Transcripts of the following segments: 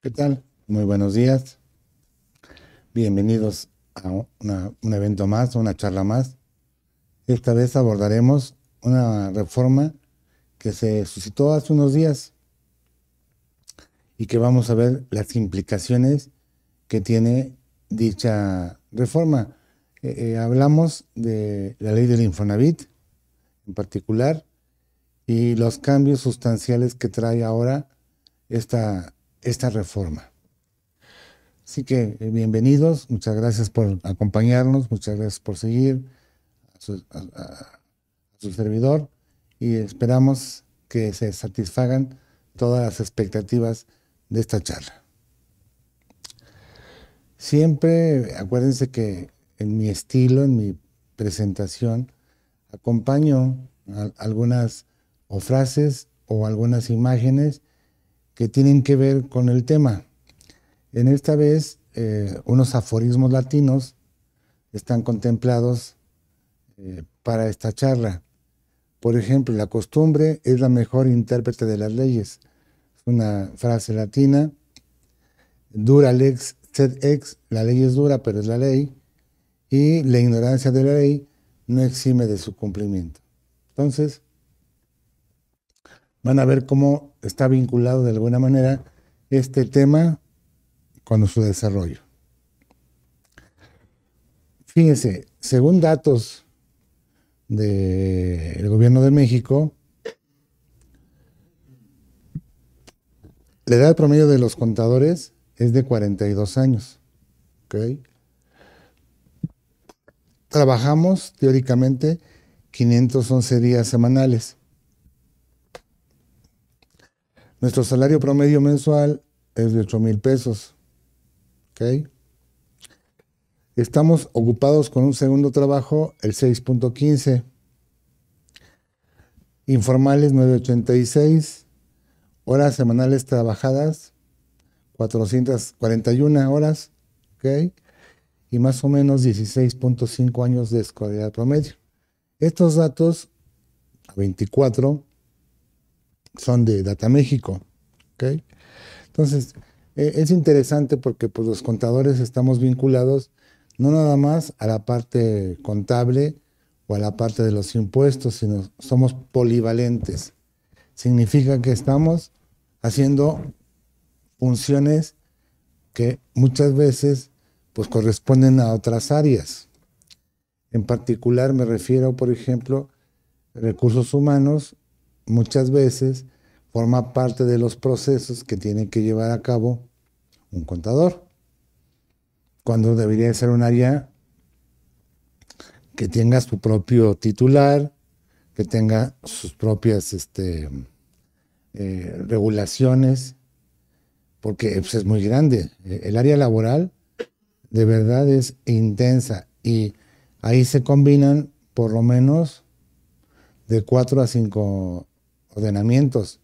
¿Qué tal? Muy buenos días. Bienvenidos a un evento más, una charla más. Esta vez abordaremos una reforma que se suscitó hace unos días y que vamos a ver las implicaciones que tiene dicha reforma. Hablamos de la ley del Infonavit en particular y los cambios sustanciales que trae ahora esta reforma. Así que bienvenidos, muchas gracias por acompañarnos, muchas gracias por seguir a su servidor y esperamos que se satisfagan todas las expectativas de esta charla. Siempre acuérdense que en mi estilo, en mi presentación, acompaño algunas o frases o algunas imágenes que tienen que ver con el tema. En esta vez, unos aforismos latinos están contemplados para esta charla. Por ejemplo, la costumbre es la mejor intérprete de las leyes. Es una frase latina. Dura lex sed ex, la ley es dura, pero es la ley. Y la ignorancia de la ley no exime de su cumplimiento. Entonces, van a ver cómo está vinculado de alguna manera este tema con su desarrollo. Fíjense, según datos del gobierno de México, la edad promedio de los contadores es de 42 años. ¿Okay? Trabajamos teóricamente 511 días semanales. Nuestro salario promedio mensual es de 8,000 pesos. ¿Okay? Estamos ocupados con un segundo trabajo, el 6.15. Informales 986. Horas semanales trabajadas 441 horas. ¿Ok? Y más o menos 16.5 años de escolaridad promedio. Estos datos, a 24, son de Data México. ¿Ok? Entonces, es interesante porque pues, los contadores estamos vinculados no nada más a la parte contable o a la parte de los impuestos, sino somos polivalentes. Significa que estamos haciendo funciones que muchas veces pues corresponden a otras áreas. En particular me refiero, por ejemplo, recursos humanos, muchas veces forma parte de los procesos que tiene que llevar a cabo un contador, cuando debería ser un área que tenga su propio titular, que tenga sus propias regulaciones, porque pues, es muy grande. El área laboral de verdad es intensa y ahí se combinan por lo menos de 4 a 5 ordenamientos.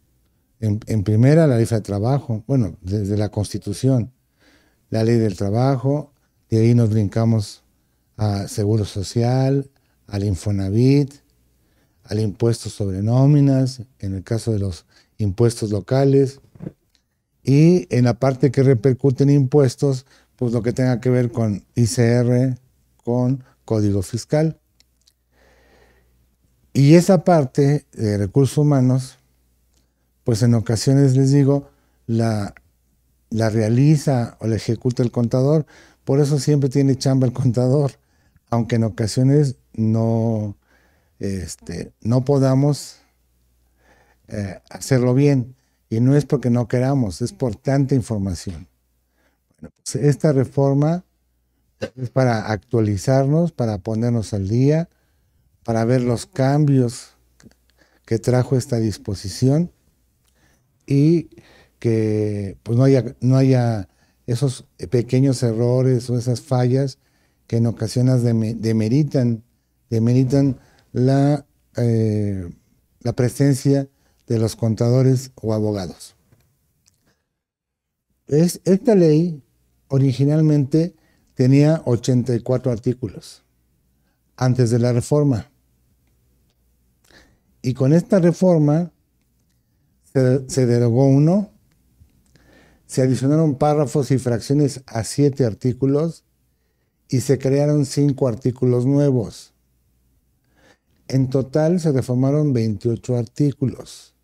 En primera, la ley de trabajo, bueno, desde la Constitución, la ley del trabajo, de ahí nos brincamos a Seguro Social, al Infonavit, al impuesto sobre nóminas, en el caso de los impuestos locales, y en la parte que repercute en impuestos, pues lo que tenga que ver con ICR, con Código Fiscal. Y esa parte de recursos humanos, pues en ocasiones les digo, la realiza o la ejecuta el contador. Por eso siempre tiene chamba el contador, aunque en ocasiones no podamos hacerlo bien. Y no es porque no queramos, es por tanta información. Bueno, pues esta reforma es para actualizarnos, para ponernos al día, para ver los cambios que trajo esta disposición y que pues no haya esos pequeños errores o esas fallas que en ocasiones demeritan la, la presencia de los contadores o abogados. Esta ley originalmente tenía 84 artículos antes de la reforma. Y con esta reforma se derogó uno, se adicionaron párrafos y fracciones a 7 artículos y se crearon 5 artículos nuevos. En total se reformaron 28 artículos.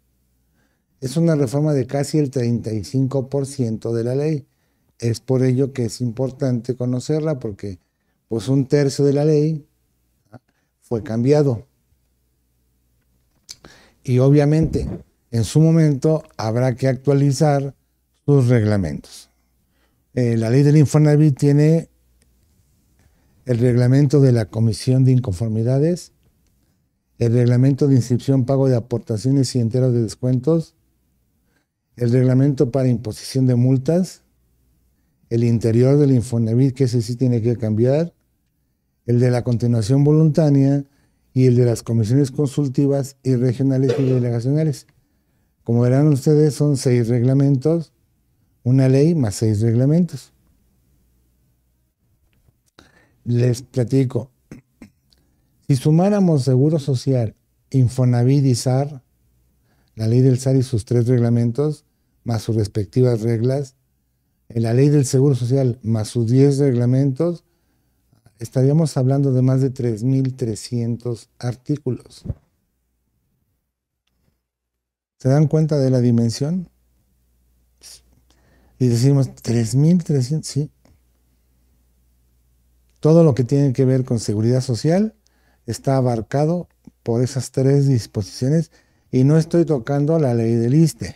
Es una reforma de casi el 35% de la ley. Es por ello que es importante conocerla, porque pues un tercio de la ley fue cambiado. Y obviamente en su momento habrá que actualizar sus reglamentos. La ley del Infonavit tiene el reglamento de la Comisión de Inconformidades, el reglamento de inscripción, pago de aportaciones y enteros de descuentos, el reglamento para imposición de multas, el interior del Infonavit, que ese sí tiene que cambiar, el de la continuación voluntaria y el de las comisiones consultivas y regionales y delegacionales. Como verán ustedes, son 6 reglamentos, una ley más 6 reglamentos. Les platico. Si sumáramos Seguro Social, Infonavit y SAR, la ley del SAR y sus 3 reglamentos, más sus respectivas reglas, en la ley del Seguro Social más sus 10 reglamentos, estaríamos hablando de más de 3.300 artículos. ¿Se dan cuenta de la dimensión? Y decimos, 3.300, sí. Todo lo que tiene que ver con seguridad social está abarcado por esas 3 disposiciones, y no estoy tocando la ley del ISSSTE.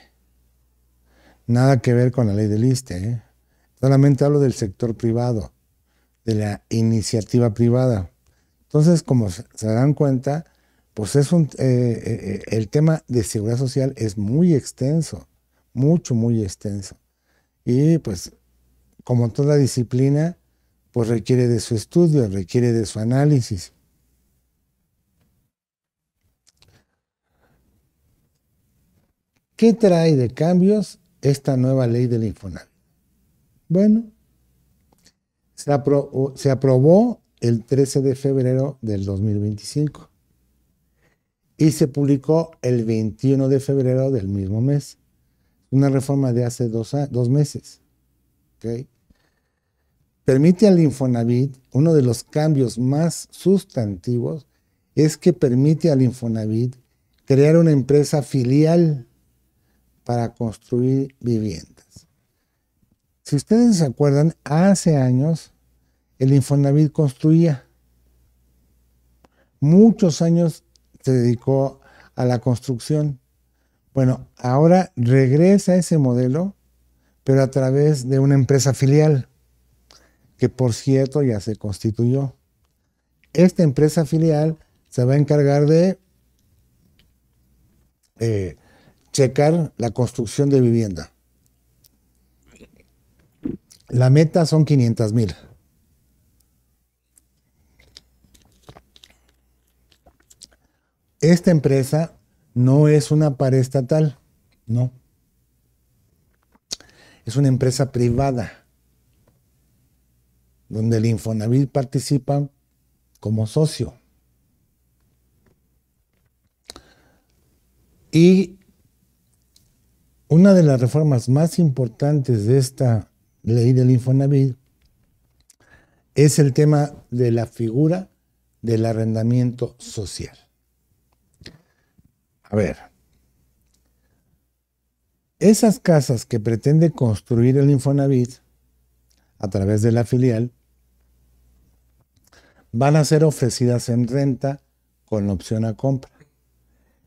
Nada que ver con la ley del ISSSTE, ¿eh? Solamente hablo del sector privado, de la iniciativa privada. Entonces, como se dan cuenta, pues es el tema de seguridad social es muy extenso, muy extenso. Y pues, como toda disciplina, pues requiere de su estudio, requiere de su análisis. ¿Qué trae de cambios esta nueva ley del Infonavit? Bueno, se aprobó el 13 de febrero del 2025 y se publicó el 21 de febrero del mismo mes. Una reforma de hace 2 meses. ¿Okay? Permite al Infonavit, uno de los cambios más sustantivos es que permite al Infonavit crear una empresa filial para construir viviendas. Si ustedes se acuerdan, hace años el Infonavit construía. Muchos años se dedicó a la construcción. Bueno, ahora regresa ese modelo, pero a través de una empresa filial, que por cierto ya se constituyó. Esta empresa filial se va a encargar de checar la construcción de vivienda. La meta son 500,000. Esta empresa no es una paraestatal, no. Es una empresa privada, donde el Infonavit participa como socio. Y una de las reformas más importantes de esta ley del Infonavit es el tema de la figura del arrendamiento social. A ver, esas casas que pretende construir el Infonavit a través de la filial van a ser ofrecidas en renta con opción a compra.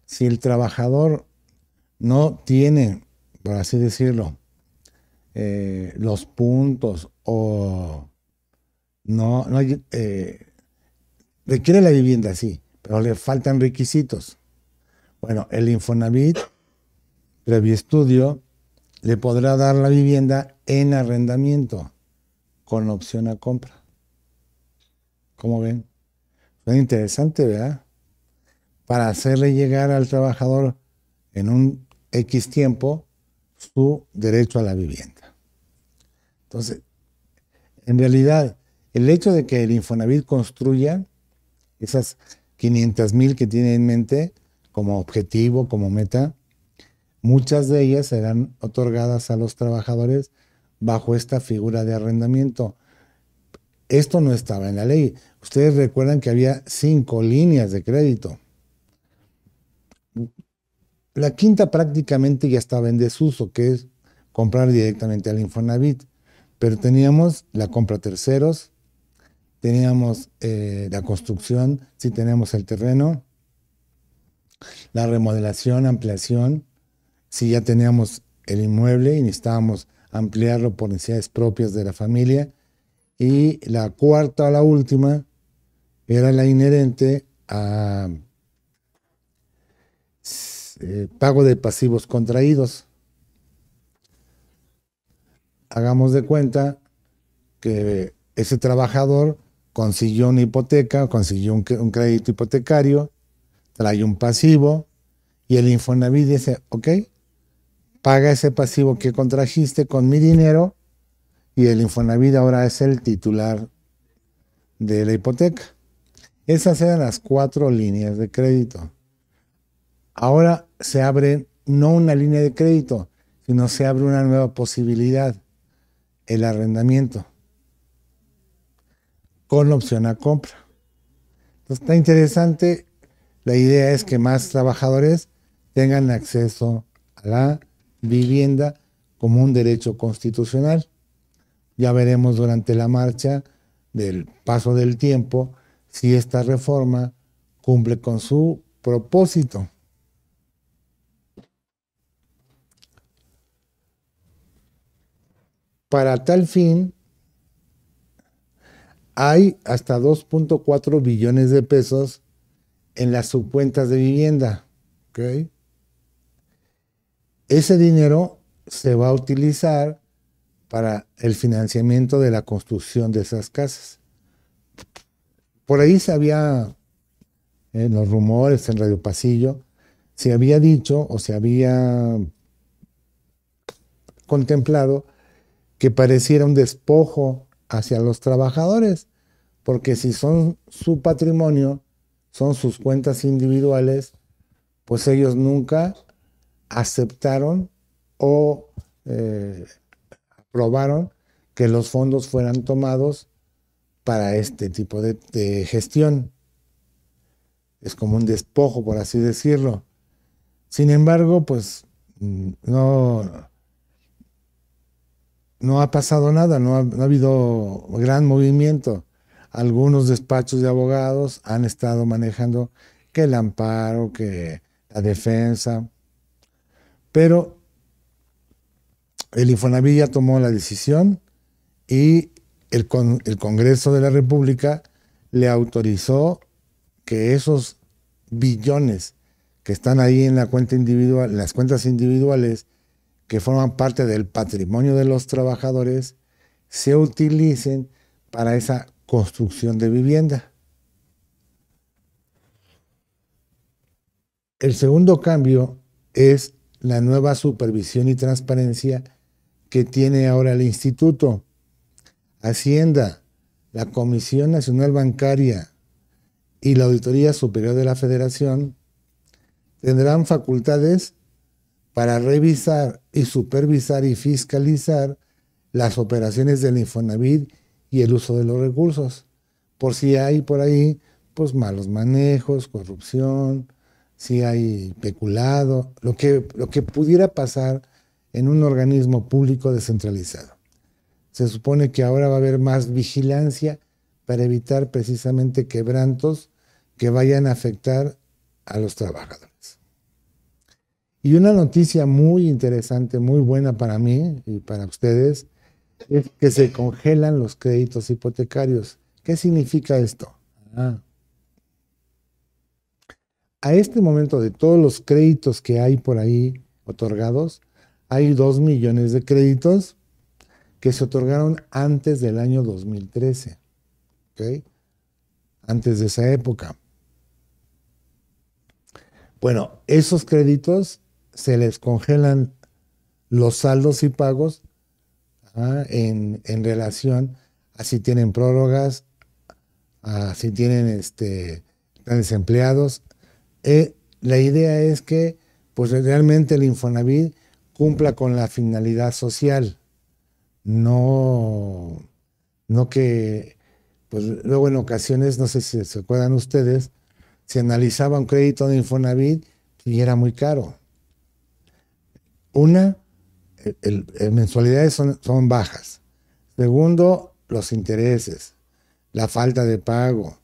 Si el trabajador no tiene, por así decirlo, los puntos o no requiere la vivienda, sí, pero le faltan requisitos. Bueno, el Infonavit, previo estudio, le podrá dar la vivienda en arrendamiento con opción a compra. ¿Cómo ven? Es interesante, ¿verdad? Para hacerle llegar al trabajador en un X tiempo su derecho a la vivienda. Entonces, en realidad, el hecho de que el Infonavit construya esas 500,000 que tiene en mente como objetivo, como meta, muchas de ellas serán otorgadas a los trabajadores bajo esta figura de arrendamiento. Esto no estaba en la ley. Ustedes recuerdan que había 5 líneas de crédito. La quinta prácticamente ya estaba en desuso, que es comprar directamente al Infonavit. Pero teníamos la compra a terceros, teníamos la construcción, si teníamos el terreno, la remodelación, ampliación, si ya teníamos el inmueble y necesitábamos ampliarlo por necesidades propias de la familia. Y la cuarta o la última era la inherente a pago de pasivos contraídos. Hagamos de cuenta que ese trabajador consiguió una hipoteca, consiguió un crédito hipotecario, trae un pasivo y el Infonavit dice, ok, paga ese pasivo que contrajiste con mi dinero y el Infonavit ahora es el titular de la hipoteca. Esas eran las 4 líneas de crédito. Ahora se abre no una línea de crédito, sino se abre una nueva posibilidad, el arrendamiento, con la opción a compra. Entonces está interesante. La idea es que más trabajadores tengan acceso a la vivienda como un derecho constitucional. Ya veremos durante la marcha del paso del tiempo si esta reforma cumple con su propósito. Para tal fin, hay hasta 2.4 billones de pesos en las subcuentas de vivienda. ¿Okay? Ese dinero se va a utilizar para el financiamiento de la construcción de esas casas. Por ahí se había, en los rumores, en Radio Pasillo, se había dicho o se había contemplado que pareciera un despojo hacia los trabajadores, porque si son su patrimonio, son sus cuentas individuales, pues ellos nunca aceptaron o aprobaron que los fondos fueran tomados para este tipo de gestión. Es como un despojo, por así decirlo. Sin embargo, pues no ha pasado nada, no ha habido gran movimiento. Algunos despachos de abogados han estado manejando que el amparo, que la defensa, pero el Infonavit ya tomó la decisión y el Congreso de la República le autorizó que esos billones que están ahí en la cuenta individual, en las cuentas individuales, que forman parte del patrimonio de los trabajadores, se utilicen para esa construcción de vivienda. El segundo cambio es la nueva supervisión y transparencia que tiene ahora el Instituto. Hacienda, la Comisión Nacional Bancaria y la Auditoría Superior de la Federación tendrán facultades para revisar y supervisar y fiscalizar las operaciones del Infonavit y el uso de los recursos, por si hay por ahí pues malos manejos, corrupción, si hay peculado, lo que pudiera pasar en un organismo público descentralizado. Se supone que ahora va a haber más vigilancia para evitar precisamente quebrantos que vayan a afectar a los trabajadores. Y una noticia muy interesante, muy buena para mí y para ustedes, es que se congelan los créditos hipotecarios. ¿Qué significa esto? A este momento, de todos los créditos que hay por ahí otorgados, hay 2 millones de créditos que se otorgaron antes del año 2013, ¿ok? Antes de esa época. Bueno, esos créditos se les congelan los saldos y pagos en relación a si tienen prórrogas, a si tienen están desempleados. La idea es que pues realmente el Infonavit cumpla con la finalidad social, no, no que, pues luego en ocasiones, no sé si se acuerdan ustedes, se analizaba un crédito de Infonavit y era muy caro. Una, mensualidades son bajas. Segundo, los intereses, la falta de pago,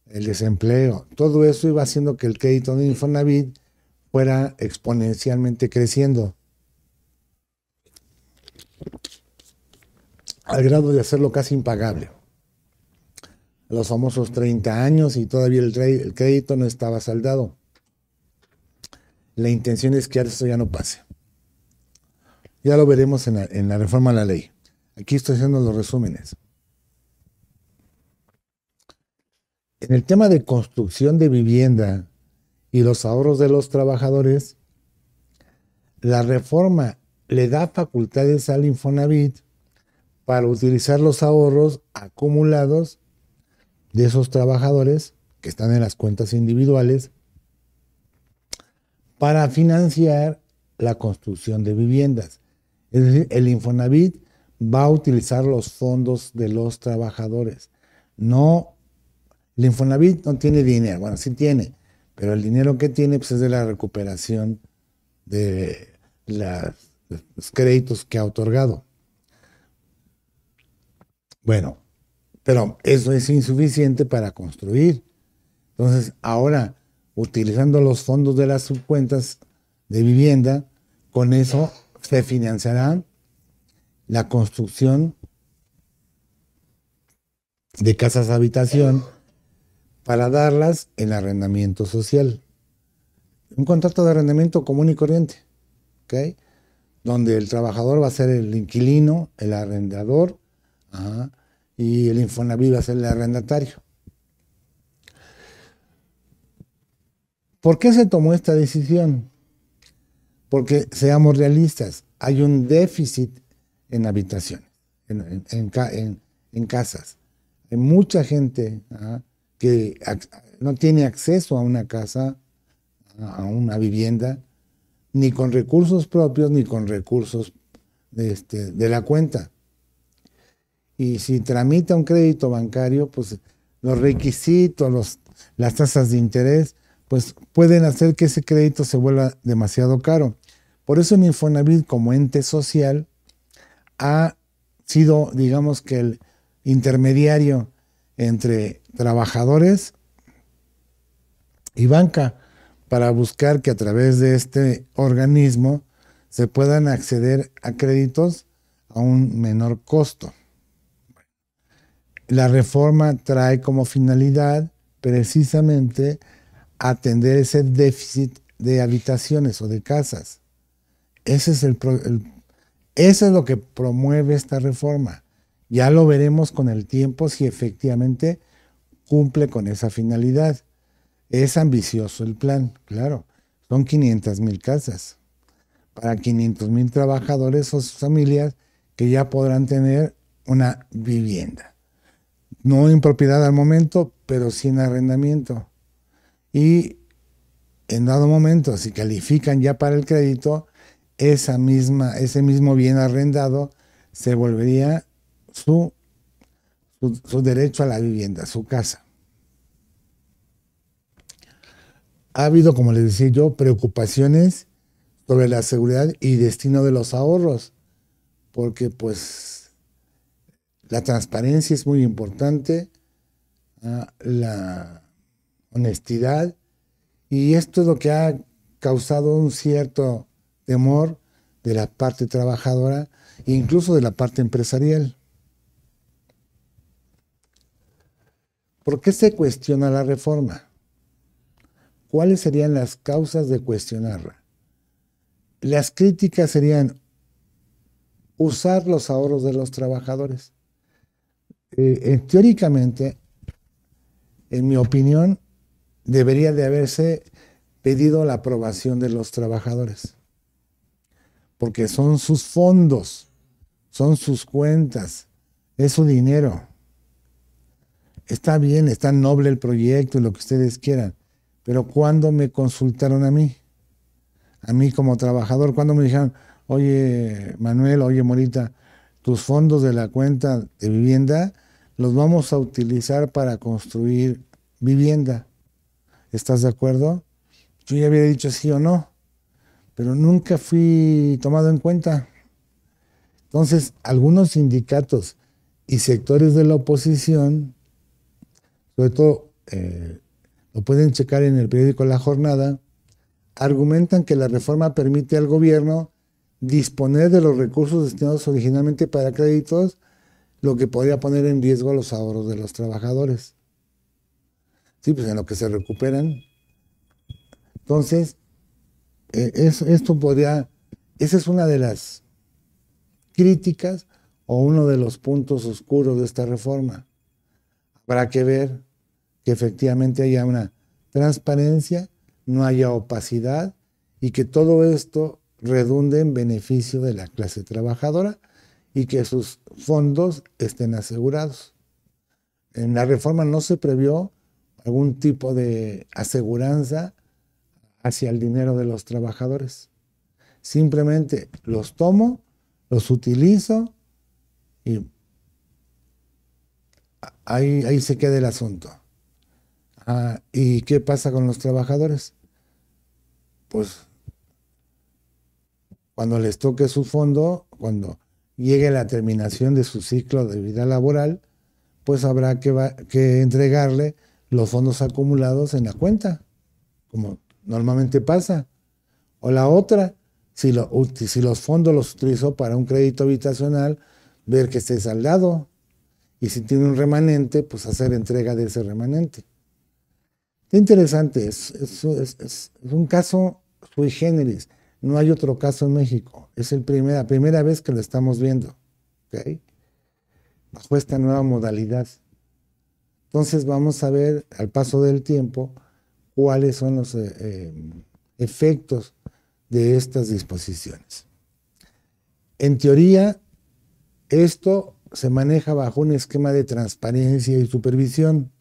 el desempleo, todo eso iba haciendo que el crédito de Infonavit fuera exponencialmente creciendo, al grado de hacerlo casi impagable. Los famosos 30 años y todavía el crédito no estaba saldado. La intención es que eso ya no pase. Ya lo veremos en la reforma a la ley. Aquí estoy haciendo los resúmenes. En el tema de construcción de vivienda y los ahorros de los trabajadores, la reforma le da facultades al Infonavit para utilizar los ahorros acumulados de esos trabajadores que están en las cuentas individuales para financiar la construcción de viviendas. Es decir, el Infonavit va a utilizar los fondos de los trabajadores. No, el Infonavit no tiene dinero, bueno, sí tiene, pero el dinero que tiene pues, es de la recuperación de los créditos que ha otorgado. Bueno, pero eso es insuficiente para construir. Entonces, ahora, utilizando los fondos de las subcuentas de vivienda, con eso se financiará la construcción de casas de habitación para darlas en arrendamiento social. Un contrato de arrendamiento común y corriente, ¿ok? Donde el trabajador va a ser el inquilino, el arrendador, y el Infonavit va a ser el arrendatario. ¿Por qué se tomó esta decisión? Porque, seamos realistas, hay un déficit en habitaciones, en casas. Hay mucha gente que no tiene acceso a una casa, a una vivienda, ni con recursos propios, ni con recursos de la cuenta. Y si tramita un crédito bancario, pues los requisitos, las tasas de interés, pues pueden hacer que ese crédito se vuelva demasiado caro. Por eso el Infonavit como ente social ha sido, digamos que el intermediario entre trabajadores y banca para buscar que a través de este organismo se puedan acceder a créditos a un menor costo. La reforma trae como finalidad precisamente atender ese déficit de habitaciones o de casas. Eso es lo que promueve esta reforma. Ya lo veremos con el tiempo si efectivamente cumple con esa finalidad. Es ambicioso el plan, claro. Son 500,000 casas para 500,000 trabajadores o sus familias que ya podrán tener una vivienda. No en propiedad al momento, pero sí en arrendamiento. Y en dado momento, si califican ya para el crédito, ese mismo bien arrendado se volvería su derecho a la vivienda, su casa. Ha habido, como les decía yo, preocupaciones sobre la seguridad y destino de los ahorros, porque pues la transparencia es muy importante, la honestidad, y esto es lo que ha causado un cierto temor de la parte trabajadora e incluso de la parte empresarial. ¿Por qué se cuestiona la reforma? ¿Cuáles serían las causas de cuestionarla? Las críticas serían usar los ahorros de los trabajadores. Teóricamente, en mi opinión, debería de haberse pedido la aprobación de los trabajadores, porque son sus fondos, son sus cuentas, es su dinero. Está bien, está noble el proyecto y lo que ustedes quieran, pero ¿cuándo me consultaron a mí? A mí como trabajador, ¿cuándo me dijeron, oye Manuel, oye Morita, tus fondos de la cuenta de vivienda los vamos a utilizar para construir vivienda. ¿Estás de acuerdo? Yo ya había dicho sí o no, pero nunca fui tomado en cuenta. Entonces, algunos sindicatos y sectores de la oposición, sobre todo, lo pueden checar en el periódico La Jornada, argumentan que la reforma permite al gobierno disponer de los recursos destinados originalmente para créditos, lo que podría poner en riesgo los ahorros de los trabajadores. Sí, pues en lo que se recuperan. Entonces, esto podría, esa es una de las críticas o uno de los puntos oscuros de esta reforma. Habrá que ver que efectivamente haya una transparencia, no haya opacidad y que todo esto redunde en beneficio de la clase trabajadora y que sus fondos estén asegurados. En la reforma no se previó algún tipo de aseguranza hacia el dinero de los trabajadores. Simplemente los tomo, los utilizo y ahí se queda el asunto. ¿Y qué pasa con los trabajadores? Pues cuando les toque su fondo, cuando llegue la terminación de su ciclo de vida laboral, pues habrá que entregarle los fondos acumulados en la cuenta, como normalmente pasa. O la otra, si los fondos los utilizó para un crédito habitacional, ver que esté saldado. Y si tiene un remanente, pues hacer entrega de ese remanente. Qué interesante, es un caso sui generis. No hay otro caso en México. Es la primera vez que lo estamos viendo. ¿Okay? Bajo esta nueva modalidad. Entonces vamos a ver al paso del tiempo cuáles son los efectos de estas disposiciones. En teoría, esto se maneja bajo un esquema de transparencia y supervisión.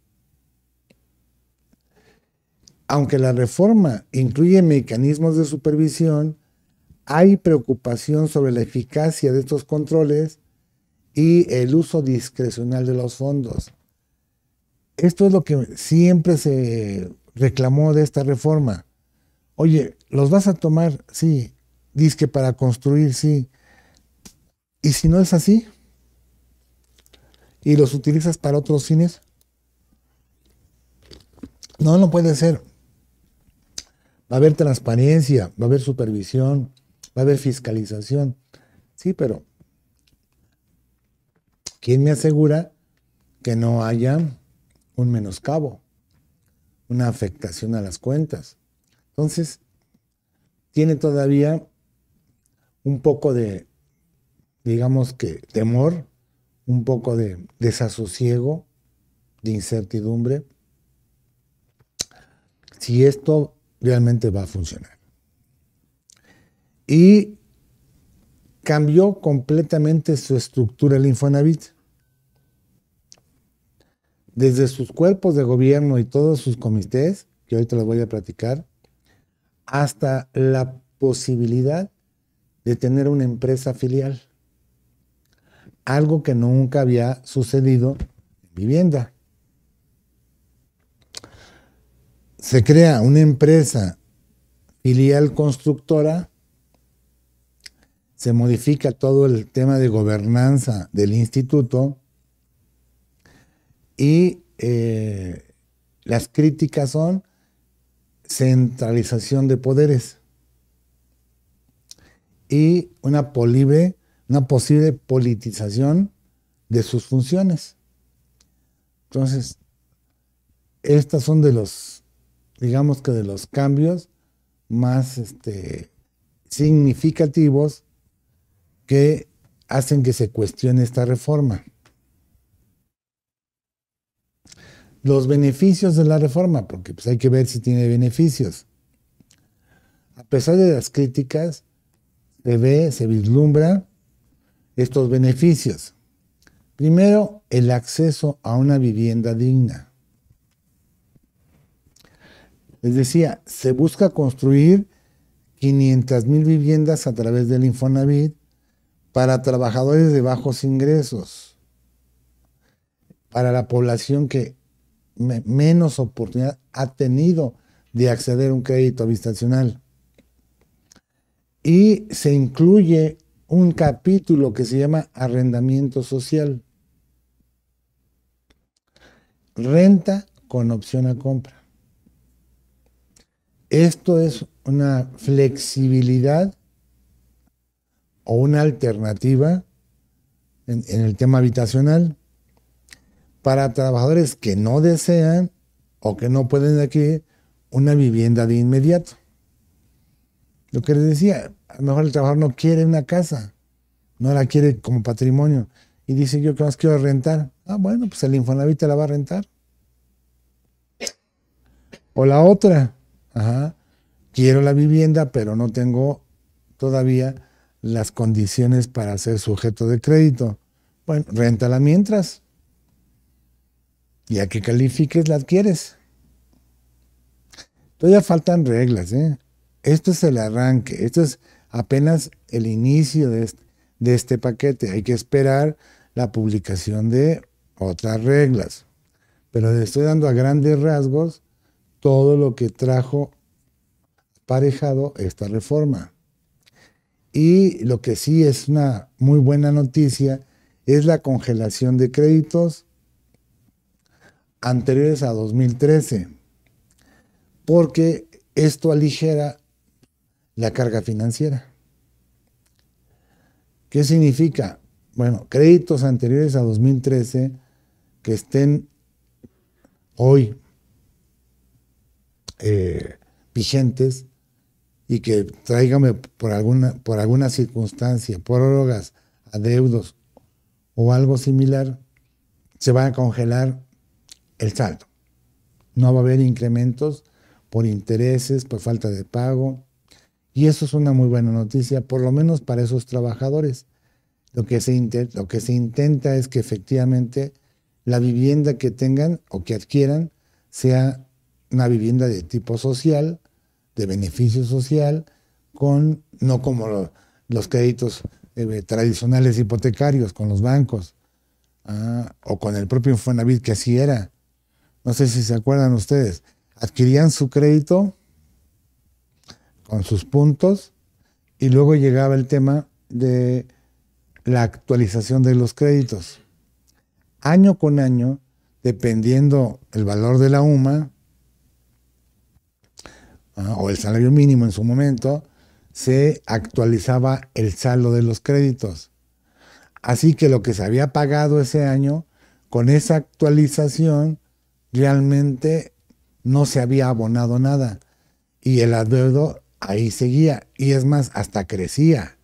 Aunque la reforma incluye mecanismos de supervisión, hay preocupación sobre la eficacia de estos controles y el uso discrecional de los fondos. Esto es lo que siempre se reclamó de esta reforma. Oye, ¿los vas a tomar? Sí. Dizque para construir, sí. ¿Y si no es así? ¿Y los utilizas para otros fines? No, no puede ser. Va a haber transparencia, va a haber supervisión, va a haber fiscalización. Sí, pero ¿quién me asegura que no haya un menoscabo, una afectación a las cuentas? Entonces, tiene todavía un poco de, digamos que, temor, un poco de desasosiego, de incertidumbre, si esto realmente va a funcionar. Y cambió completamente su estructura el Infonavit. Desde sus cuerpos de gobierno y todos sus comités, que ahorita los voy a platicar, hasta la posibilidad de tener una empresa filial. Algo que nunca había sucedido en vivienda. Se crea una empresa filial constructora, se modifica todo el tema de gobernanza del instituto y las críticas son centralización de poderes y una posible politización de sus funciones. Entonces, estas son de los, digamos que de los cambios más significativos que hacen que se cuestione esta reforma. Los beneficios de la reforma, porque pues hay que ver si tiene beneficios. A pesar de las críticas, se vislumbra estos beneficios. Primero, el acceso a una vivienda digna. Les decía, se busca construir 500,000 viviendas a través del Infonavit para trabajadores de bajos ingresos, para la población que menos oportunidad ha tenido de acceder a un crédito habitacional. Y se incluye un capítulo que se llama arrendamiento social. Renta con opción a compra. Esto es una flexibilidad o una alternativa en el tema habitacional para trabajadores que no desean o que no pueden adquirir una vivienda de inmediato. Lo que les decía, a lo mejor el trabajador no quiere una casa, no la quiere como patrimonio y dice: yo que más quiero rentar. Ah, bueno, pues el Infonavit te la va a rentar. O la otra, quiero la vivienda, pero no tengo todavía las condiciones para ser sujeto de crédito. Bueno, réntala mientras. Ya que califiques, la adquieres. Todavía faltan reglas, ¿eh? Esto es el arranque, esto es apenas el inicio de este paquete. Hay que esperar la publicación de otras reglas. Pero le estoy dando a grandes rasgos todo lo que trajo aparejado esta reforma. Y lo que sí es una muy buena noticia es la congelación de créditos anteriores a 2013, porque esto aligera la carga financiera. ¿Qué significa? Bueno, créditos anteriores a 2013 que estén hoy vigentes y que traigan por alguna circunstancia, prórrogas, adeudos o algo similar, se va a congelar el saldo. No va a haber incrementos por intereses, por falta de pago. Y eso es una muy buena noticia, por lo menos para esos trabajadores. Lo que se intenta es que efectivamente la vivienda que tengan o que adquieran sea una vivienda de tipo social, de beneficio social, no como los créditos tradicionales hipotecarios con los bancos, o con el propio Infonavit, que así era. No sé si se acuerdan ustedes. Adquirían su crédito con sus puntos y luego llegaba el tema de la actualización de los créditos. Año con año, dependiendo el valor de la UMA o el salario mínimo en su momento, se actualizaba el saldo de los créditos. Así que lo que se había pagado ese año, con esa actualización, realmente no se había abonado nada. Y el adeudo ahí seguía. Y es más, hasta crecía.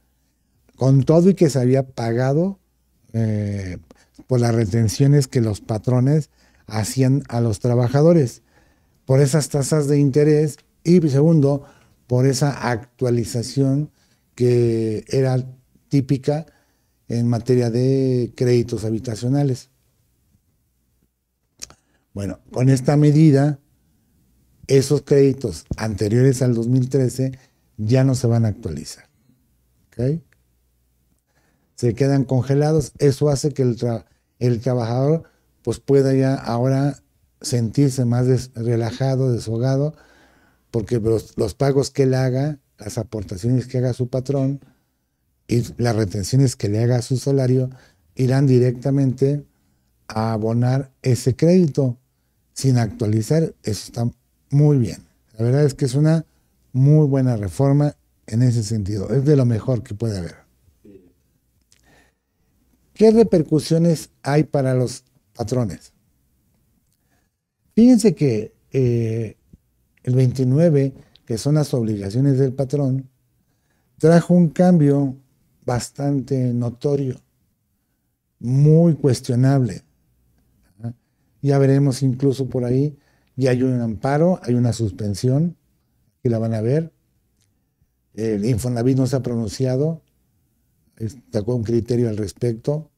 Con todo y que se había pagado por las retenciones que los patrones hacían a los trabajadores, por esas tasas de interés y, segundo, por esa actualización que era típica en materia de créditos habitacionales. Bueno, con esta medida, esos créditos anteriores al 2013 ya no se van a actualizar. ¿Ok? Se quedan congelados. Eso hace que el trabajador pues pueda ya ahora sentirse más relajado, desahogado, porque los pagos que él haga, las aportaciones que haga su patrón y las retenciones que le haga a su salario irán directamente a abonar ese crédito sin actualizar. Eso está muy bien. La verdad es que es una muy buena reforma en ese sentido. Es de lo mejor que puede haber. ¿Qué repercusiones hay para los patrones? Fíjense que el 29, que son las obligaciones del patrón, trajo un cambio bastante notorio, muy cuestionable. Ya veremos incluso por ahí, ya hay un amparo, hay una suspensión, que la van a ver. El Infonavit no se ha pronunciado, sacó un criterio al respecto,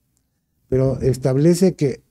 pero establece que